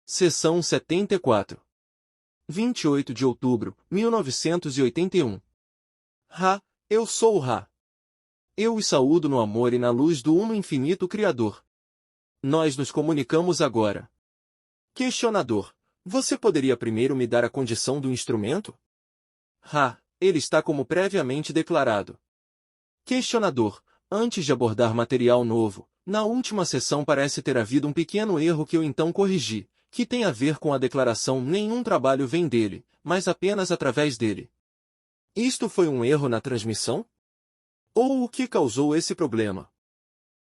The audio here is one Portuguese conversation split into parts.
Seção 74. 28 de outubro, 1981. Ra, eu sou o Ra. Eu os saúdo no amor e na luz do Uno Infinito Criador. Nós nos comunicamos agora. Questionador. Você poderia primeiro me dar a condição do instrumento? Ra, ele está como previamente declarado. Questionador. Antes de abordar material novo, na última sessão parece ter havido um pequeno erro que eu então corrigi, que tem a ver com a declaração nenhum trabalho vem dele, mas apenas através dele. Isto foi um erro na transmissão? Ou o que causou esse problema?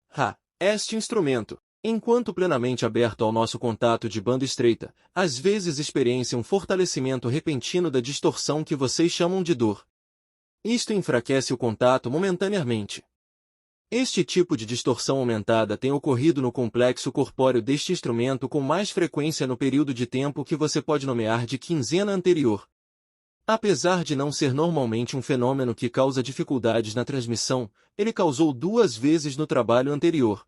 Ra, este instrumento, enquanto plenamente aberto ao nosso contato de banda estreita, às vezes experiencia um fortalecimento repentino da distorção que vocês chamam de dor. Isto enfraquece o contato momentaneamente. Este tipo de distorção aumentada tem ocorrido no complexo corpóreo deste instrumento com mais frequência no período de tempo que você pode nomear de quinzena anterior. Apesar de não ser normalmente um fenômeno que causa dificuldades na transmissão, ele causou 2 vezes no trabalho anterior.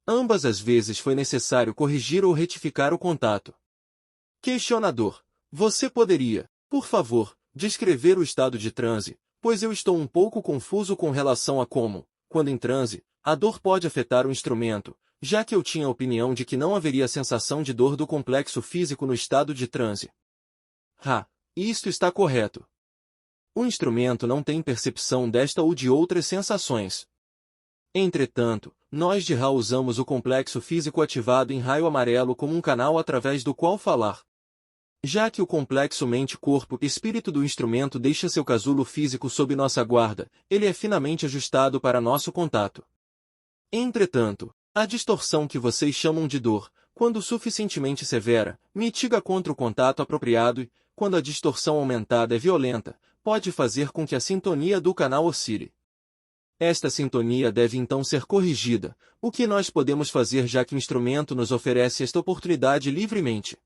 Ambas as vezes foi necessário corrigir ou retificar o contato. Questionador. Você poderia, por favor, descrever o estado de transe, pois eu estou um pouco confuso com relação a como, quando em transe, a dor pode afetar o instrumento, já que eu tinha a opinião de que não haveria sensação de dor do complexo físico no estado de transe. Ra, isto está correto. O instrumento não tem percepção desta ou de outras sensações. Entretanto, nós de Ra usamos o complexo físico ativado em raio amarelo como um canal através do qual falar. Já que o complexo mente-corpo-espírito do instrumento deixa seu casulo físico sob nossa guarda, ele é finamente ajustado para nosso contato. Entretanto, a distorção que vocês chamam de dor, quando suficientemente severa, mitiga contra o contato apropriado e, quando a distorção aumentada é violenta, pode fazer com que a sintonia do canal oscile. Esta sintonia deve então ser corrigida, o que nós podemos fazer já que o instrumento nos oferece esta oportunidade livremente.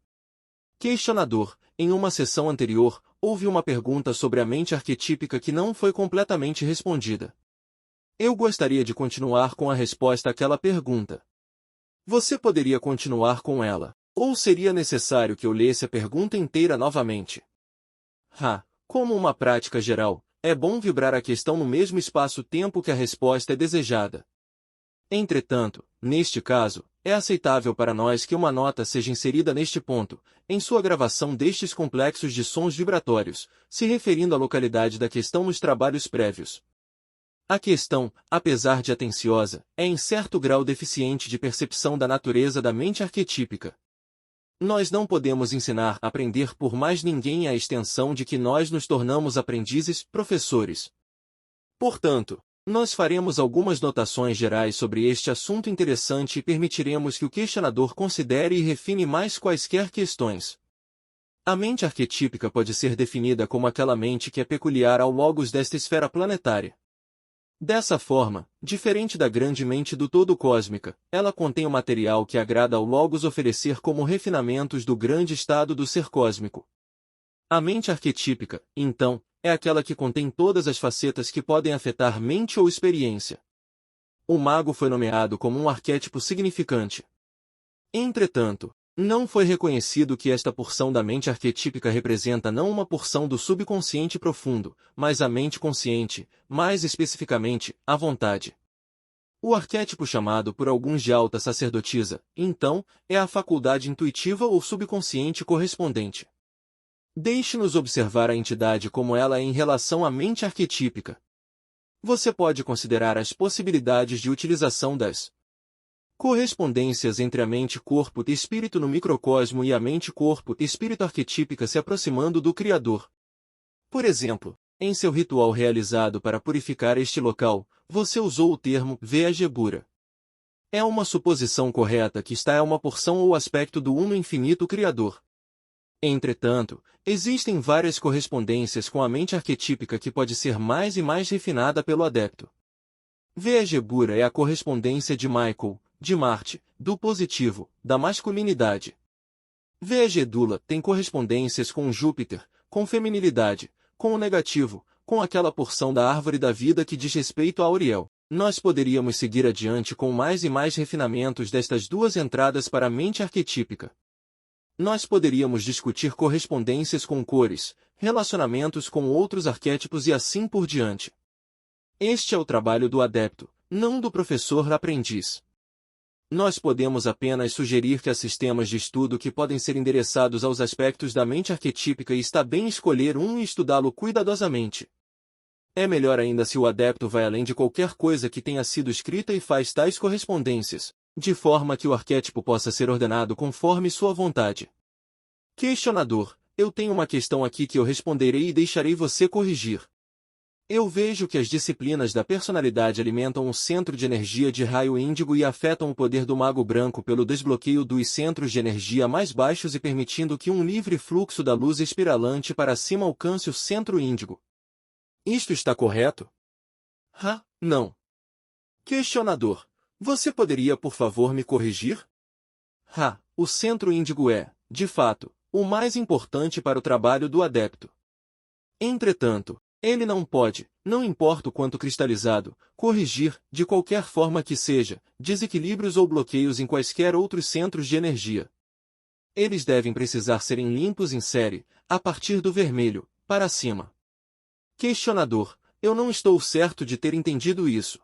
Questionador. Em uma sessão anterior, houve uma pergunta sobre a mente arquetípica que não foi completamente respondida. Eu gostaria de continuar com a resposta àquela pergunta. Você poderia continuar com ela, ou seria necessário que eu lesse a pergunta inteira novamente? Ra, como uma prática geral, é bom vibrar a questão no mesmo espaço-tempo que a resposta é desejada. Entretanto, neste caso, é aceitável para nós que uma nota seja inserida neste ponto, em sua gravação destes complexos de sons vibratórios, se referindo à localidade da questão nos trabalhos prévios. A questão, apesar de atenciosa, é em certo grau deficiente de percepção da natureza da mente arquetípica. Nós não podemos ensinar a aprender por mais ninguém à extensão de que nós nos tornamos aprendizes, professores. Portanto, nós faremos algumas notações gerais sobre este assunto interessante e permitiremos que o questionador considere e refine mais quaisquer questões. A mente arquetípica pode ser definida como aquela mente que é peculiar ao logos desta esfera planetária. Dessa forma, diferente da grande mente do todo cósmica, ela contém o material que agrada ao logos oferecer como refinamentos do grande estado do ser cósmico. A mente arquetípica, então, é aquela que contém todas as facetas que podem afetar mente ou experiência. O mago foi nomeado como um arquétipo significante. Entretanto, não foi reconhecido que esta porção da mente arquetípica representa não uma porção do subconsciente profundo, mas a mente consciente, mais especificamente, a vontade. O arquétipo chamado por alguns de alta sacerdotisa, então, é a faculdade intuitiva ou subconsciente correspondente. Deixe-nos observar a entidade como ela é em relação à mente arquetípica. Você pode considerar as possibilidades de utilização das correspondências entre a mente-corpo e espírito no microcosmo e a mente-corpo e espírito arquetípica se aproximando do Criador. Por exemplo, em seu ritual realizado para purificar este local, você usou o termo Veagebura. É uma suposição correta que esta é uma porção ou aspecto do Uno Infinito Criador. Entretanto, existem várias correspondências com a mente arquetípica que pode ser mais e mais refinada pelo adepto. Veagebura é a correspondência de Michael, de Marte, do positivo, da masculinidade. Veagedula tem correspondências com Júpiter, com feminilidade, com o negativo, com aquela porção da árvore da vida que diz respeito a Auriel. Nós poderíamos seguir adiante com mais e mais refinamentos destas duas entradas para a mente arquetípica. Nós poderíamos discutir correspondências com cores, relacionamentos com outros arquétipos e assim por diante. Este é o trabalho do adepto, não do professor-aprendiz. Nós podemos apenas sugerir que há sistemas de estudo que podem ser endereçados aos aspectos da mente arquetípica e está bem escolher um e estudá-lo cuidadosamente. É melhor ainda se o adepto vai além de qualquer coisa que tenha sido escrita e faz tais correspondências, de forma que o arquétipo possa ser ordenado conforme sua vontade. Questionador: eu tenho uma questão aqui que eu responderei e deixarei você corrigir. Eu vejo que as disciplinas da personalidade alimentam um centro de energia de raio índigo e afetam o poder do mago branco pelo desbloqueio dos centros de energia mais baixos e permitindo que um livre fluxo da luz espiralante para cima alcance o centro índigo. Isto está correto? Não. Questionador: você poderia por favor me corrigir? O centro índigo é, de fato, o mais importante para o trabalho do adepto. Entretanto, ele não pode, não importa o quanto cristalizado, corrigir, de qualquer forma que seja, desequilíbrios ou bloqueios em quaisquer outros centros de energia. Eles devem precisar serem limpos em série, a partir do vermelho, para cima. Questionador: eu não estou certo de ter entendido isso.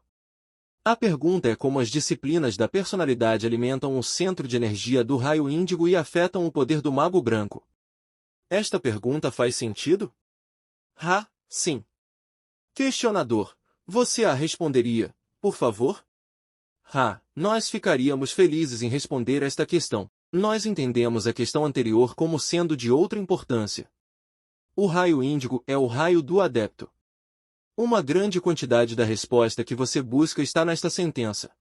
A pergunta é como as disciplinas da personalidade alimentam o centro de energia do raio índigo e afetam o poder do mago branco. Esta pergunta faz sentido? Sim. Questionador: você a responderia, por favor? Nós ficaríamos felizes em responder esta questão. Nós entendemos a questão anterior como sendo de outra importância. O raio índigo é o raio do adepto. Uma grande quantidade da resposta que você busca está nesta sentença.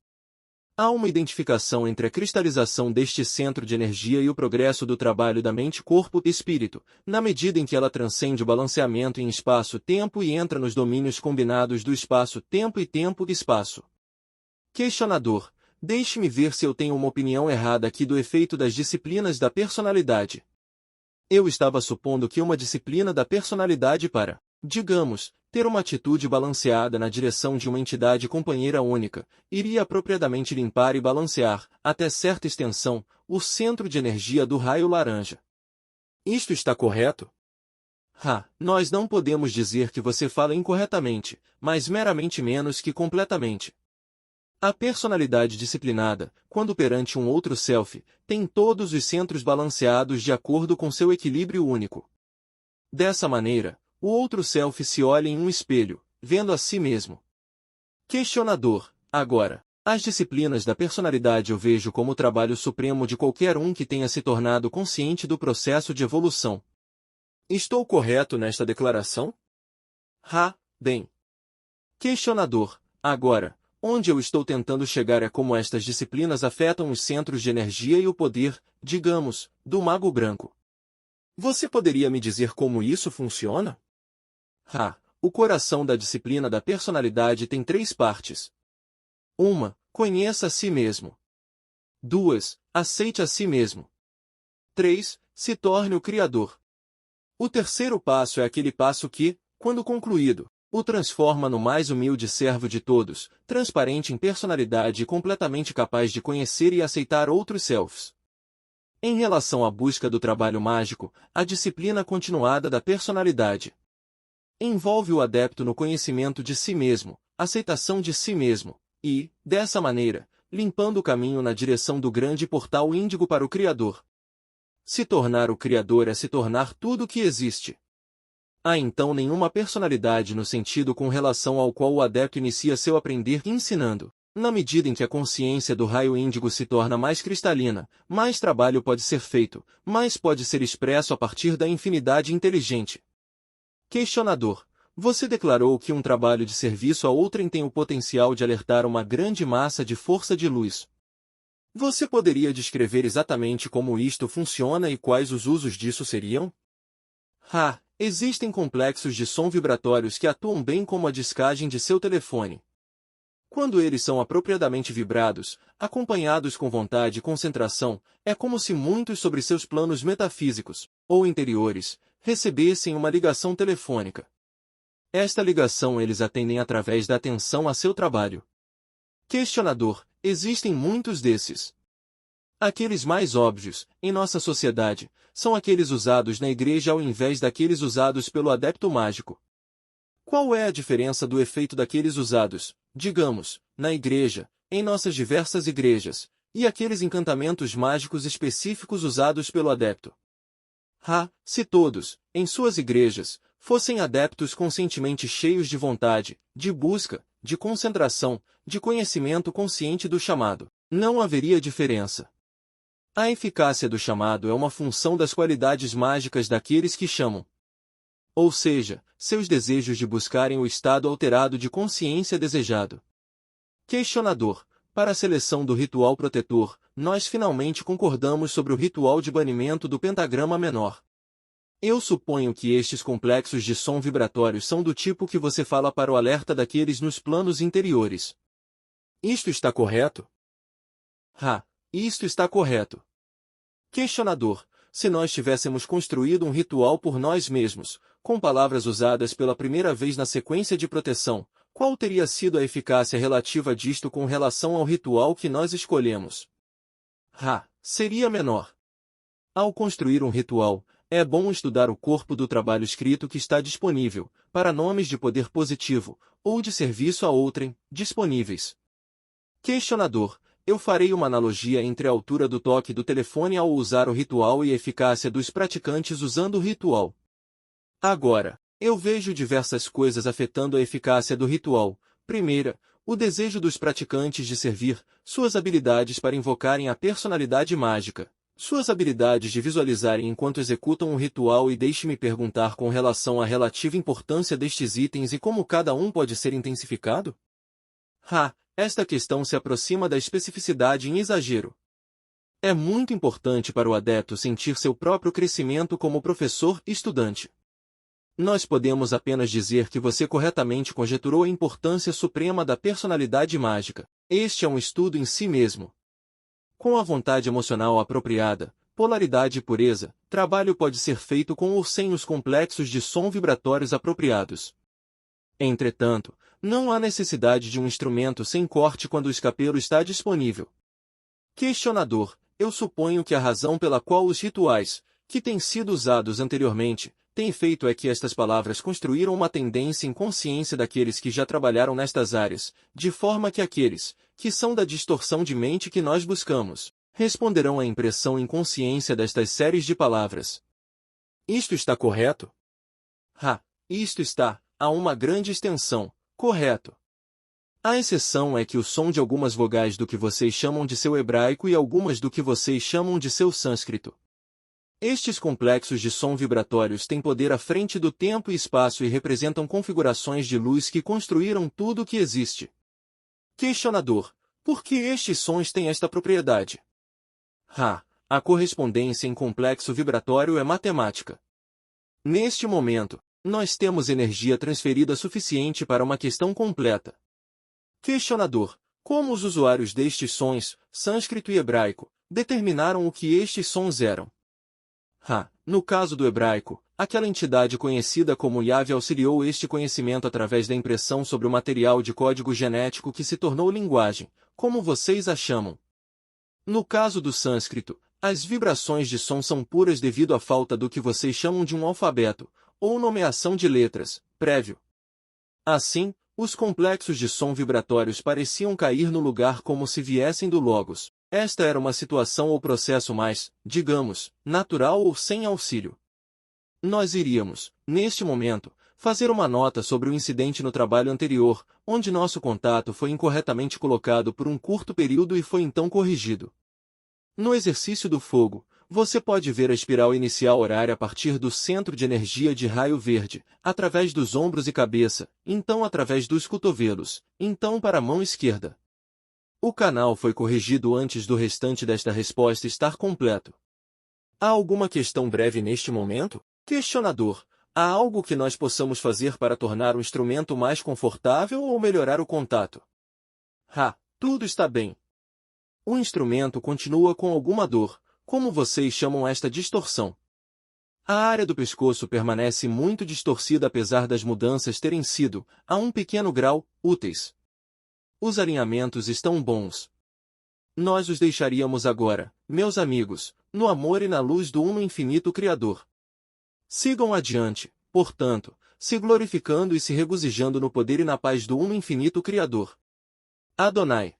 Há uma identificação entre a cristalização deste centro de energia e o progresso do trabalho da mente, corpo e espírito, na medida em que ela transcende o balanceamento em espaço-tempo e entra nos domínios combinados do espaço-tempo e tempo-espaço. Questionador: deixe-me ver se eu tenho uma opinião errada aqui do efeito das disciplinas da personalidade. Eu estava supondo que uma disciplina da personalidade para, digamos, ter uma atitude balanceada na direção de uma entidade companheira única, iria apropriadamente limpar e balancear, até certa extensão, o centro de energia do raio laranja. Isto está correto? Nós não podemos dizer que você fala incorretamente, mas meramente menos que completamente. A personalidade disciplinada, quando perante um outro self, tem todos os centros balanceados de acordo com seu equilíbrio único. Dessa maneira, o outro self se olha em um espelho, vendo a si mesmo. Questionador: agora, as disciplinas da personalidade eu vejo como o trabalho supremo de qualquer um que tenha se tornado consciente do processo de evolução. Estou correto nesta declaração? Bem. Questionador: agora, onde eu estou tentando chegar é como estas disciplinas afetam os centros de energia e o poder, digamos, do mago branco. Você poderia me dizer como isso funciona? O coração da disciplina da personalidade tem 3 partes. 1. Conheça a si mesmo. 2. Aceite a si mesmo. 3. Se torne o Criador. O terceiro passo é aquele passo que, quando concluído, o transforma no mais humilde servo de todos, transparente em personalidade e completamente capaz de conhecer e aceitar outros selves. Em relação à busca do trabalho mágico, a disciplina continuada da personalidade envolve o adepto no conhecimento de si mesmo, aceitação de si mesmo, e, dessa maneira, limpando o caminho na direção do grande portal índigo para o Criador. Se tornar o Criador é se tornar tudo o que existe. Há então nenhuma personalidade no sentido com relação ao qual o adepto inicia seu aprender ensinando. Na medida em que a consciência do raio índigo se torna mais cristalina, mais trabalho pode ser feito, mais pode ser expresso a partir da infinidade inteligente. Questionador: você declarou que um trabalho de serviço a outrem tem o potencial de alertar uma grande massa de força de luz. Você poderia descrever exatamente como isto funciona e quais os usos disso seriam? Existem complexos de som vibratórios que atuam bem como a discagem de seu telefone. Quando eles são apropriadamente vibrados, acompanhados com vontade e concentração, é como se muitos sobre seus planos metafísicos, ou interiores, recebessem uma ligação telefônica. Esta ligação eles atendem através da atenção a seu trabalho. Questionador: existem muitos desses. Aqueles mais óbvios, em nossa sociedade, são aqueles usados na igreja ao invés daqueles usados pelo adepto mágico. Qual é a diferença do efeito daqueles usados, digamos, na igreja, em nossas diversas igrejas, e aqueles encantamentos mágicos específicos usados pelo adepto? Se todos, em suas igrejas, fossem adeptos conscientemente cheios de vontade, de busca, de concentração, de conhecimento consciente do chamado, não haveria diferença. A eficácia do chamado é uma função das qualidades mágicas daqueles que chamam. Ou seja, seus desejos de buscarem o estado alterado de consciência desejado. Questionador. Para a seleção do ritual protetor, nós finalmente concordamos sobre o ritual de banimento do pentagrama menor. Eu suponho que estes complexos de som vibratórios são do tipo que você fala para o alerta daqueles nos planos interiores. Isto está correto? Isto está correto. Questionador. Se nós tivéssemos construído um ritual por nós mesmos, com palavras usadas pela primeira vez na sequência de proteção, qual teria sido a eficácia relativa disto com relação ao ritual que nós escolhemos? Seria menor. Ao construir um ritual, é bom estudar o corpo do trabalho escrito que está disponível, para nomes de poder positivo, ou de serviço a outrem, disponíveis. Questionador. Eu farei uma analogia entre a altura do toque do telefone ao usar o ritual e a eficácia dos praticantes usando o ritual. Agora, eu vejo diversas coisas afetando a eficácia do ritual. Primeira, o desejo dos praticantes de servir, suas habilidades para invocarem a personalidade mágica, suas habilidades de visualizarem enquanto executam o ritual e deixe-me perguntar com relação à relativa importância destes itens e como cada um pode ser intensificado? Esta questão se aproxima da especificidade em exagero. É muito importante para o adepto sentir seu próprio crescimento como professor e estudante. Nós podemos apenas dizer que você corretamente conjeturou a importância suprema da personalidade mágica. Este é um estudo em si mesmo. Com a vontade emocional apropriada, polaridade e pureza, trabalho pode ser feito com ou sem os complexos de som vibratórios apropriados. Entretanto, não há necessidade de um instrumento sem corte quando o escapelo está disponível. Questionador. Eu suponho que a razão pela qual os rituais, que têm sido usados anteriormente, têm feito é que estas palavras construíram uma tendência em consciência daqueles que já trabalharam nestas áreas, de forma que aqueles, que são da distorção de mente que nós buscamos, responderão à impressão em consciência destas séries de palavras. Isto está correto? Isto está, a uma grande extensão, correto. A exceção é que o som de algumas vogais do que vocês chamam de seu hebraico e algumas do que vocês chamam de seu sânscrito. Estes complexos de som vibratórios têm poder à frente do tempo e espaço e representam configurações de luz que construíram tudo o que existe. Questionador. Por que estes sons têm esta propriedade? A correspondência em complexo vibratório é matemática. Neste momento, nós temos energia transferida suficiente para uma questão completa. Questionador. Como os usuários destes sons, sânscrito e hebraico, determinaram o que estes sons eram? No caso do hebraico, aquela entidade conhecida como Yahvé auxiliou este conhecimento através da impressão sobre o material de código genético que se tornou linguagem, como vocês a chamam. No caso do sânscrito, as vibrações de som são puras devido à falta do que vocês chamam de um alfabeto, ou nomeação de letras, prévio. Assim, os complexos de som vibratórios pareciam cair no lugar como se viessem do logos. Esta era uma situação ou processo mais, digamos, natural ou sem auxílio. Nós iríamos, neste momento, fazer uma nota sobre o incidente no trabalho anterior, onde nosso contato foi incorretamente colocado por um curto período e foi então corrigido. No exercício do fogo, você pode ver a espiral inicial horária a partir do centro de energia de raio verde, através dos ombros e cabeça, então através dos cotovelos, então para a mão esquerda. O canal foi corrigido antes do restante desta resposta estar completo. Há alguma questão breve neste momento? Questionador. Há algo que nós possamos fazer para tornar o instrumento mais confortável ou melhorar o contato? Tudo está bem. O instrumento continua com alguma dor, como vocês chamam esta distorção. A área do pescoço permanece muito distorcida apesar das mudanças terem sido, a um pequeno grau, úteis. Os alinhamentos estão bons. Nós os deixaríamos agora, meus amigos, no amor e na luz do Uno Infinito Criador. Sigam adiante, portanto, se glorificando e se regozijando no poder e na paz do Uno Infinito Criador. Adonai.